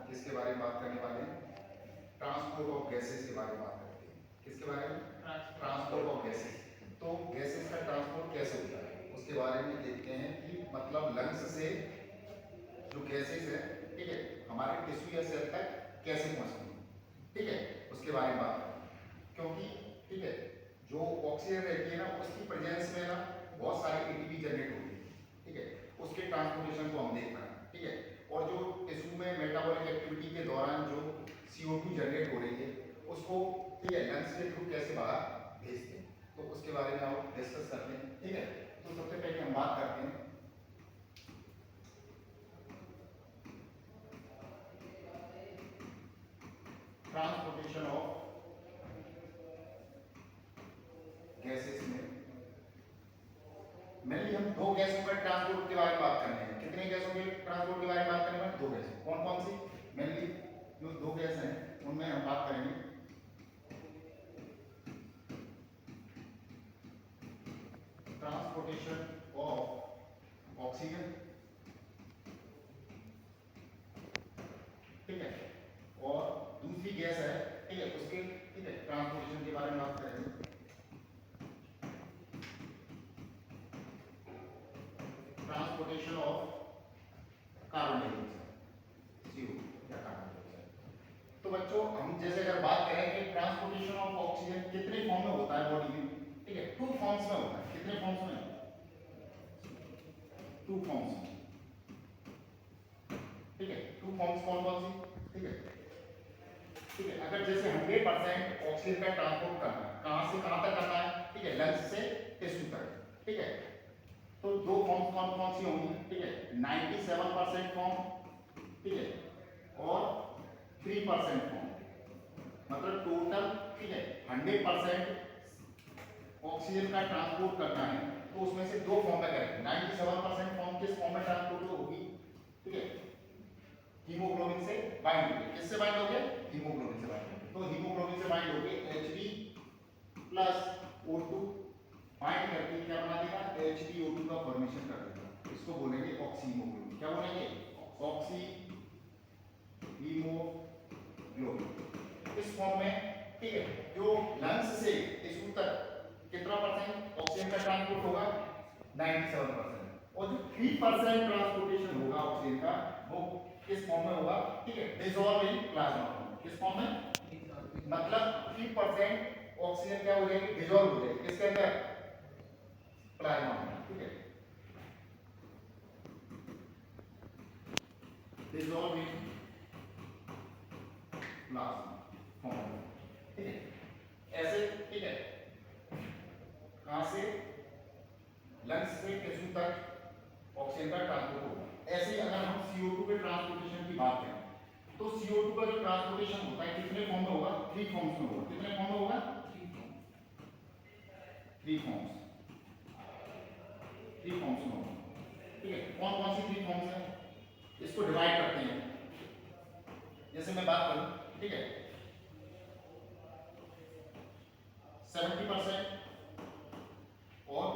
किसके बारे में बात करने वाले हैं? ट्रांसपोर्ट ऑफ गैसेस के बारे में बात करते हैं। किसके बारे में? Transport of gases. तो गैसेस का ट्रांसपोर्ट कैसे होता है उसके बारे में देखते हैं कि मतलब लंग्स से जो गैसेस है, ठीक है, हमारे टिश्यू या सेल तक कैसे पहुंचती है, ठीक है, उसके बारे में बात करें। क्योंकि ठीक है, जो ऑक्सीजन रहती है ना, उसकी प्रेजेंस में ना बहुत सारी एटीपी जनरेट होती है, ठीक है, उसके ट्रांसपोर्टेशन को हम देख रहे हैं, ठीक है। और जो टिश्यू में मेटाबॉलिक एक्टिविटी के दौरान जो CO2 जनरेट हो रही है उसको, ठीक है, लंग्स के थ्रू कैसे बाहर भेजते हैं, तो उसके बारे में हम डिस्कस करते हैं, ठीक है। तो सबसे पहले हम बात करते हैं ट्रांसपोर्टेशन ऑफ गैसेस में। मेनली हम दो गैसों का ट्रांसपोर्ट के बारे में बात करने हैं। कितने गैसों के ट्रांसपोर्ट के बारे में बात करेंगे? दो गैस। कौन कौन सी? मेनली जो दो गैस हैं उनमें हम बात करेंगे ट्रांसपोर्टेशन ऑफ ऑक्सीजन, ठीक है, और दूसरी गैस है, ठीक है, उसके, ठीक है, ट्रांसपोर्टेशन के बारे में बात करेंगे transportation of carbon dioxide, CO या कार्बन डाइऑक्साइड। तो बच्चों हम जैसे अगर बात करें कि ट्रांसपोर्टेशन ऑफ ऑक्सीजन कितने फॉर्म में होता है बॉडी में, ठीक है, टू फॉर्म्स में होता है। कितने फॉर्म्स में? टू फॉर्म्स में, ठीक है। टू फॉर्म्स कौन कौन सी? ठीक है, ठीक है, अगर जैसे 100% ऑक्सीजन का ट्रांसपोर्ट करना है, कहां से कहां तक करना है, ठीक है, लंग्स से टिश्यू तक, ठीक है, तो दो फॉर्म्स कौन कौन सी होंगी, ठीक है, 97% फॉर्म, ठीक है, और 3% फॉर्म, मतलब टोटल, ठीक है, 100% ऑक्सीजन का ट्रांसपोर्ट करना है तो उसमें से दो फॉर्म में करेंगे। 97% फॉर्म किस फॉर्म में ट्रांसपोर्ट होगी, ठीक है, हीमोग्लोबिन से बाइंड होगी। किससे बाइंड होगे? हीमोग्लोबिन से बाइंड होगी। तो हीमोग्लोबिन से बाइंड होगी Hb प्लस O2 बाइंड करके क्या बना देगा? HbO2 का फॉर्मेशन कर देगा। इसको बोलेंगे ऑक्सीहीमोग्लोबिन। क्या बोलेंगे? Oxy haemoglobin. इस फॉर्म में, ठीक है, जो लंग्स से टिश्यू तक कितना परसेंट ऑक्सीजन का ट्रांसपोर्ट होगा? 97%। और जो 3% ट्रांसपोर्टेशन होगा ऑक्सीजन का वो किस फॉर्म में होगा? ठीक है, डिसॉल्व इन प्लाज्मा फॉर्म। किस फॉर्म में? मतलब 3% ऑक्सीजन क्या हो जाएगी? डिसॉल्व हो जाएगी। किसके अंदर? प्लाज्मा में, ठीक है, डिसॉल्व इन प्लाज्मा फॉर्म, ठीक है। ऐसे, ठीक है, कहां से? लंग्स से टिश्यू तक ऑक्सीजन का ट्रांसपोर्ट होगा। ऐसे ही अगर हम CO2 के ट्रांसपोर्टेशन की बात करें तो CO2 का जो ट्रांसपोर्टेशन होता है कितने फॉर्म में होगा? 3 फॉर्म्स में होगा। कितने फॉर्म में होगा? 3 फॉर्म्स, 3 फॉर्म्स में होगा, ठीक है। कौन कौन सी 3 फॉर्म्स हैं? इसको डिवाइड करते हैं। जैसे मैं बात करूं, ठीक है, 70% और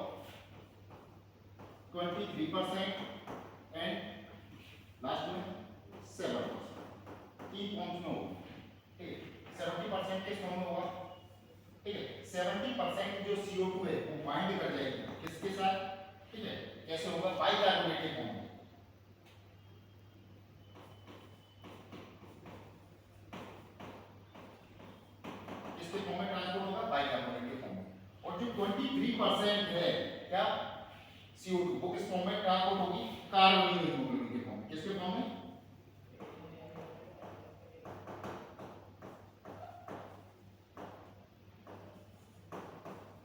23% एंड लास्ट में 7%। 3 फॉर्म्स में होगा, ठीक है। 70% किस फॉर्म में होगा? ठीक है, 70% जो CO2 है वो बाइंड कर जाएगी किसके साथ? ठीक है, कैसे होगा? बाइकार्बोनेट के फॉर्म में। किसके फॉर्म में ट्रांसपोर्ट होगा? बाइकार्बोनेट के फॉर्म में। और जो 23% है क्या? CO2 वो किस फॉर्म में ट्रांसपोर्ट होगी? कार्बोनिल हीमोग्लोबिन के फॉर्म में। किसके फॉर्म में?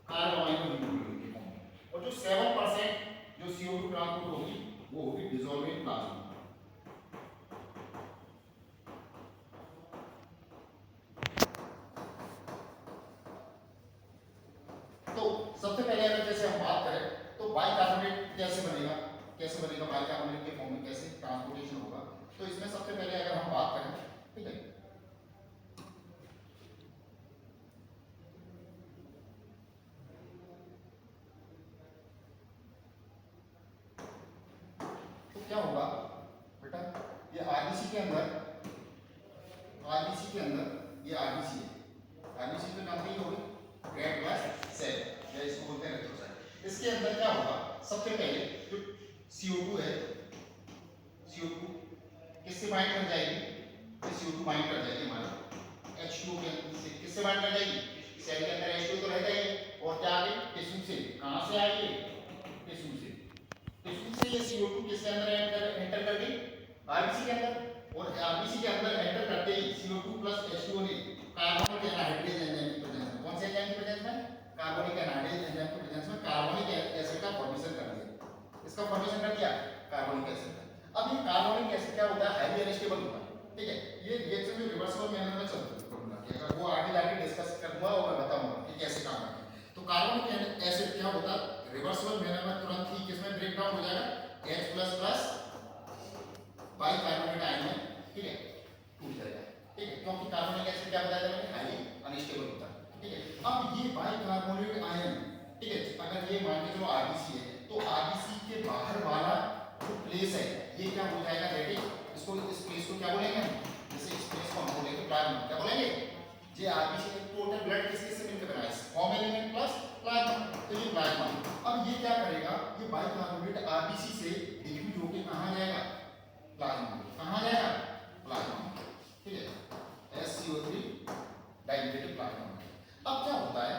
कार्बोनिल हीमोग्लोबिन के फॉर्म में। और जो 7% जो CO2 ट्रांसपोर्ट होगी वो होगी डिसॉल्व इन प्लाज्मा। तो सबसे पहले अगर जैसे हम बात करें तो बाइकार्बोनेट कैसे बनेगा? कैसे बनेगा बाइकार्बोनेट के फॉर्म में? कैसे ट्रांसपोर्टेशन होगा? तो इसमें सबसे पहले अगर हम बात करें, ठीक है, तो क्या होगा बेटा? ये RBC के अंदर आरबीसी के अंदर ये आरबीसी है, आरबीसी तो जानते ही होंगे रेड प्लस सेल, या इसको बोलते हैं इलेक्ट्रोसाइट। इसके अंदर क्या होगा, सबसे पहले जो CO2 है, CO2 किससे बाइंड कर जाएगी, ये CO2 बाइंड कर जाएगी हमारा H2 के से, किससे बाइंड कर जाएगी, सेल के अंदर H2 तो रहता ही है, और क्या आगे टिश्यू से, कहां से आएगी, टिश्यू से, टिश्यू से ये CO2 किसके अंदर एंटर कर गई, आरबीसी के अंदर, और आरबीसी के अंदर एंटर करते ही CO2 प्लस H2O ने कार्बनिक एनहाइड्रेज एंजाइम की प्रेजेंस में, कौन से एंजाइम की प्रेजेंस में, कार्बनिक एनहाइड्रेज एंजाइम की प्रेजेंस में कार्बनिक एसिड का फॉर्मेशन कर दिया, इसका फॉर्मेशन कर दिया कार्बनिक एसिड का। अब ये कार्बनिक एसिड क्या होता है, हाईली अनस्टेबल होता है, ठीक है, ये रिएक्शन जो रिवर्सिबल मैनर में चलती है, अगर वो आगे जाके डिस्कस करूंगा और मैं बताऊंगा कि कैसे काम करते हैं। तो कार्बनिक एसिड क्या होता है, रिवर्सिबल मैनर में तुरंत ही किसमें ब्रेक डाउन हो जाएगा, H++ बाइकार्बोनेट आयन में, ठीक है, टूट जाएगा, ठीक है, क्योंकि कार्बनिक एसिड क्या बताया मैंने, हाईली अनस्टेबल होता है, ठीक है। अब ये बाइकार्बोनेट आयन, ठीक है, अगर ये मान के चलो आरबीसी है, तो आरबीसी के बाहर वाला जो प्लेस है ये क्या हो जाएगा, दैट इज, इसको इस प्लेस को क्या बोलेंगे हम, जैसे इस प्लेस को हम बोलेंगे प्लाज्मा, क्या बोलेंगे, ये आरबीसी का टोटल ब्लड किसके से मिलकर बना है, फॉर्म एलिमेंट प्लस प्लाज्मा, तो ये प्लाज्मा। अब ये क्या करेगा, ये बाइकार्बोनेट आरबीसी से डिफ्यूज होकर कहां जाएगा, प्लाज्मा, कहां जाएगा, प्लाज्मा, ठीक है, SCO3 डाइल्यूटेड प्लाज्मा। अब क्या होता है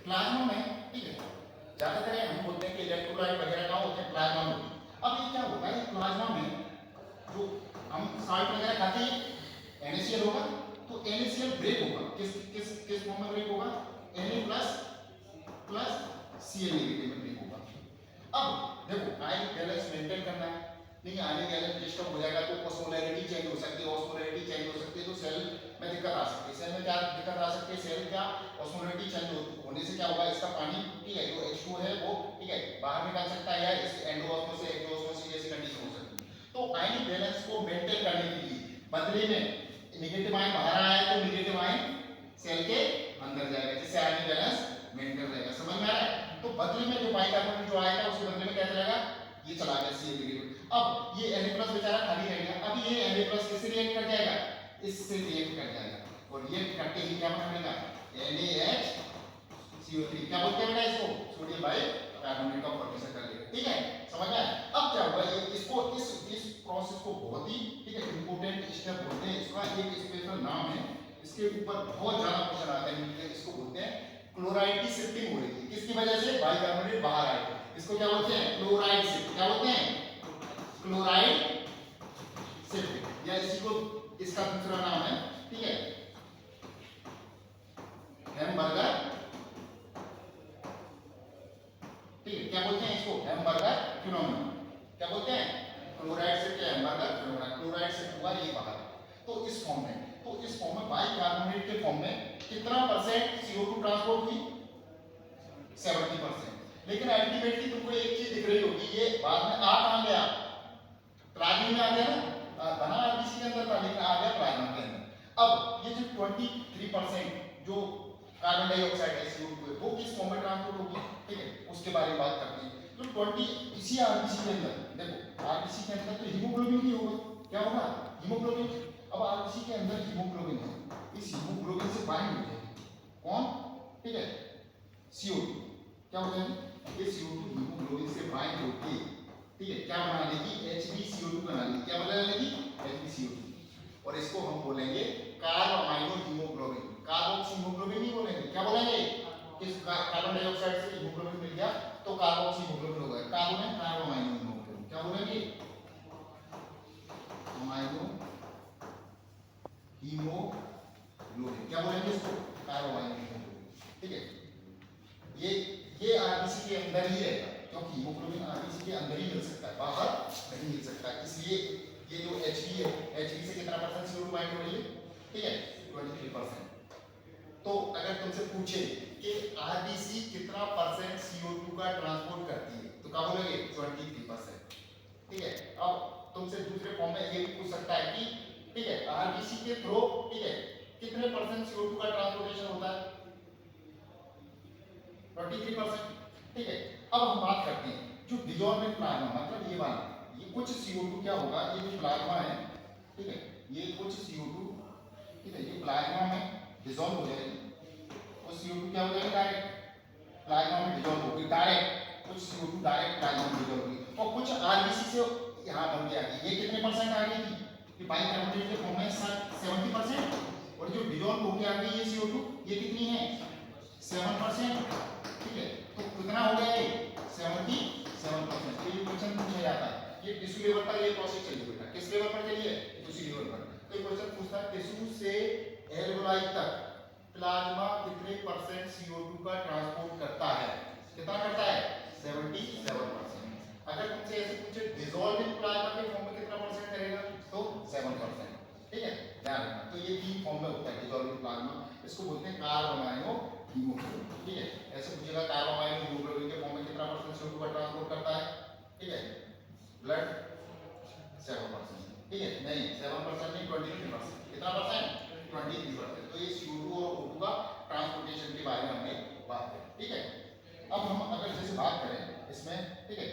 प्लाज्मा में, ठीक है, ज्यादातर हम बोलते हैं कि इलेक्ट्रोलाइट वगैरह कहां होते हैं, प्लाज्मा में। अब ये क्या होता है, प्लाज्मा में जो हम साल्ट वगैरह खाते हैं NaCl होगा, तो NaCl ब्रेक होगा, किस किस किस फॉर्म में ब्रेक होगा, Na प्लस Cl नेगेटिव में ब्रेक होगा। अब देखो आयनिक बैलेंस मेंटेन करना है, नहीं आयनिक बैलेंस डिस्टर्ब हो जाएगा तो ऑस्मोलैरिटी चेंज हो सकती है, ऑस्मोलैरिटी चेंज हो सकती है तो सेल में दिक्कत आ सकती है, सेल में क्या दिक्कत आ सकती है, सेल क्या ऑस्मोलैरिटी चेंज होने से क्या होगा, इसका पानी, ठीक है, जो H2 है वो, ठीक है, बाहर निकल सकता है, या इस एंडोऑस्मोसिस से एक्सोऑस्मोसिस जैसी कंडीशन हो सकती है। तो आयनिक बैलेंस को मेंटेन करने के लिए बदले में नेगेटिव आयन बाहर आया है तो नेगेटिव आयन सेल के अंदर जाएगा, जिससे आयनिक बैलेंस मेंटेन रहेगा, समझ में आ रहा है। तो बदले में जो बाइकार्बोनेट जो आएगा उसके बदले में क्या चलेगा, ये चला गया Cl नेगेटिव। अब ये Na+ बेचारा खाली रह गया, अब ये Na+ किससे रिएक्ट कर जाएगा, इससे रिएक्ट कर जाएगा, और रिएक्ट करते ही क्या बनेगा, NaHCO3, क्या बोलते हैं बेटा इसको, सोडियम बाइकार्बोनेट का फॉर्मेशन कर लेगा, ठीक है, समझ में आया। अब क्या हुआ, ये इसको इस प्रोसेस को बहुत ही, ठीक है, इंपॉर्टेंट स्टेप बोलते हैं, इसका एक स्पेशल नाम है, इसके ऊपर बहुत ज्यादा क्वेश्चन आते हैं, इसको बोलते हैं क्लोराइड की शिफ्टिंग हो रही थी, किसकी वजह से, बाइकार्बोनेट बाहर आए थे, इसको क्या बोलते हैं, क्लोराइड शिफ्ट, क्या बोलते हैं, क्लोराइड शिफ्ट, या इसी को इसका दूसरा नाम है, ठीक है, हैमबर्गर, ठीक है, क्या बोलते हैं इसको, हैमबर्गर फिनोमेनन, क्या बोलते हैं, क्लोराइड शिफ्ट या हैमबर्गर फिनोमेनन, क्लोराइड शिफ्ट हुआ ये बाहर, तो इस फॉर्म में, तो इस फॉर्म में बाइकार्बोनेट के फॉर्म में कितना परसेंट CO2 ट्रांसपोर्ट हुई, 70%। लेकिन अल्टीमेटली तुमको एक चीज दिख रही होगी, ये बाद में आ कहां गया, प्लाज्मा में आ गया ना, बना आरबीसी के अंदर था लेकिन आ गया प्लाज्मा के अंदर। अब ये जो 23% जो कार्बन डाइऑक्साइड है CO2 है, वो किस फॉर्म में ट्रांसपोर्ट होगी, ठीक है, उसके बारे में बात करते हैं। तो 20 इसी आरबीसी के अंदर देखो, आरबीसी के अंदर तो हीमोग्लोबिन भी होगा, क्या होगा, हीमोग्लोबिन। अब आरबीसी के अंदर हीमोग्लोबिन है, इस हीमोग्लोबिन से बाइंड हो जाएगी कौन, ठीक है, CO2, क्या हो जाएगी, ये CO2 हीमोग्लोबिन से बाइंड होके, ठीक है, क्या बना लेगी, HbCO2 बना लेगी, क्या बना लेगी, HbCO2, और इसको हम बोलेंगे कार्बोमाइनो हीमोग्लोबिन, कार्बोक्सी हीमोग्लोबिन नहीं बोलेंगे, क्या बोलेंगे, किस कार्बन डाइऑक्साइड से हीमोग्लोबिन मिल गया तो कार्बोक्सी हीमोग्लोबिन हो गया, कार्बन है कार्बोमाइनो हीमोग्लोबिन, क्या बोलेंगे, अमाइनो हीमोग्लोबिन, क्या बोलेंगे इसको, कार्बोमाइनो हीमोग्लोबिन, ठीक है। ये आरबीसी के अंदर ही रहेगा, क्योंकि हीमोग्लोबिन आरबीसी के अंदर ही मिल सकता है, बाहर नहीं मिल सकता, इसलिए ये जो Hb है, Hb से कितना परसेंट CO2 बाइंड हो रही है, ठीक है, 23%। तो अगर तुमसे पूछे कि आरबीसी कितना परसेंट CO2 का ट्रांसपोर्ट करती है, तो क्या बोलोगे, 23%, ठीक है। अब तुमसे दूसरे फॉर्म में ये भी पूछ सकता है कि, ठीक है, आरबीसी के थ्रू, ठीक है, कितने परसेंट CO2 का ट्रांसपोर्टेशन होता है, 23%, ठीक है। अब हम बात करते हैं जो डिसॉल्वेंट प्लाज्मा, मतलब ये वाला, ये कुछ CO2 क्या होगा, ये जो प्लाज्मा है, ठीक है, ये कुछ CO2 ठीक है, ये प्लाज्मा में डिसॉल्व हो जाएगी और CO2 क्या हो जाएगा, डायरेक्ट प्लाज्मा में डिसॉल्व होगी डायरेक्ट, कुछ CO2 डायरेक्ट प्लाज्मा में डिसॉल्व होगी और कुछ RBC से यहाँ बन गया। ये कितने परसेंट आ गई थी कि बाइकार्बोनेट के फॉर्म में 70%, और जो डिसॉल्व होके आ गई ये CO2 ये कितनी है 7%। ठीक है, तो कितना हो गया ये 77%। तो ये क्वेश्चन पूछा जाता है, ये टिश्यू लेवल पर ये प्रोसेस चलिए बेटा, किस लेवल पर चलिए, टिश्यू लेवल पर। तो ये क्वेश्चन पूछता है टिश्यू से एल्वेओलाई तक प्लाज्मा कितने परसेंट CO2 का ट्रांसपोर्ट करता है, कितना करता है 77%। अगर तुमसे ऐसे पूछे डिसॉल्व इन प्लाज्मा के फॉर्म में कितना परसेंट करेगा तो 7%। ठीक है, ध्यान रखना। तो ये तीन फॉर्म में होता है डिसॉल्व इन प्लाज्मा, इसको बोलते हैं कार्बोनाइलो हीमोग्लोबिन। ठीक है, ऐसे पूछेगा कार्बोनाइलो हीमोग्लोबिन के फॉर्म में कितना परसेंट CO2 का ट्रांसपोर्ट करता है। ठीक है, ब्लड 7%। ठीक है, नहीं 7% नहीं 23%। कितना परसेंट 23%। तो ये CO2 और O2 का ट्रांसपोर्टेशन के बारे में हमने बात करी। ठीक है, अब हम अगर जैसे बात करें इसमें, ठीक है,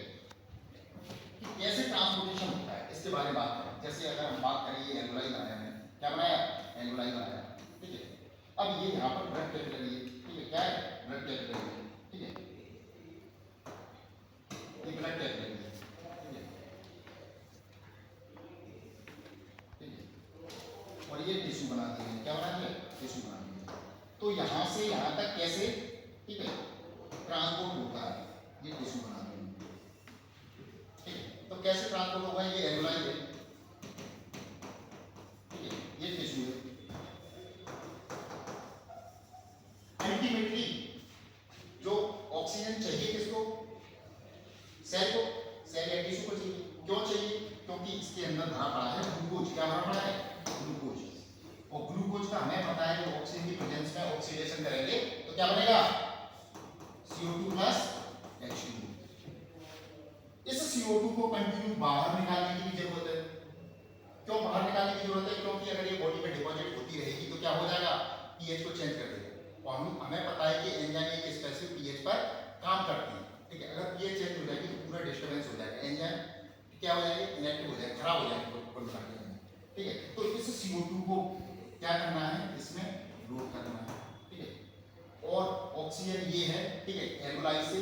कैसे ट्रांसपोर्टेशन होता है इसके बारे में बात करें। जैसे अगर हम बात करें ये एल्वेओलाई बनाया है, क्या बनाया एल्वेओलाई बनाया। ठीक है, अब ये यहाँ पर ब्लड कैपिलरी है। ठीक है, क्या है ब्लड कैपिलरी है। ठीक है, ये ब्लड कैपिलरी है। ठीक है, ठीक है, और ये टिश्यू बनाती है, क्या बनाती है टिश्यू बनाती है। तो यहाँ से यहाँ तक कैसे, ठीक है, ट्रांसपोर्ट होता है, ये टिश्यू बनाती है। तो कैसे ट्रांसपोर्ट होगा, ये एल्वेओलाई है, ठीक है, ये टिश्यू है। अल्टीमेटली जो ऑक्सीजन चाहिए किसको, सेल को, सेल या टिश्यू को चाहिए। क्यों चाहिए, क्योंकि इसके अंदर भरा पड़ा है ग्लूकोज। क्या भरा पड़ा है ग्लूकोज, और ग्लूकोज का हमें पता है कि ऑक्सीजन की प्रेजेंस में ऑक्सीडेशन करेंगे तो क्या बनेगा CO2 प्लस H2। इस CO2 को कंटिन्यू बाहर निकालने की भी जरूरत है। क्यों बाहर निकालने की जरूरत है, क्योंकि अगर ये बॉडी में डिपॉजिट होती रहेगी तो क्या हो जाएगा पीएच को चेंज कर देगा। और हमें पता है कि एंजाइम एक स्पेसिफिक पीएच पर काम करती है। ठीक है, अगर पीएच चेंज हो जाएगी तो पूरा डिस्टर्बेंस हो जाएगा, एंजाइम क्या हो जाएंगे इनएक्टिव हो जाएगा, खराब हो जाएंगे कुल मिला के। ठीक है, तो इस CO2 को क्या करना है, इसमें लोड करना है। ठीक है, और ऑक्सीजन ये है, ठीक है, एल्वेओलाई से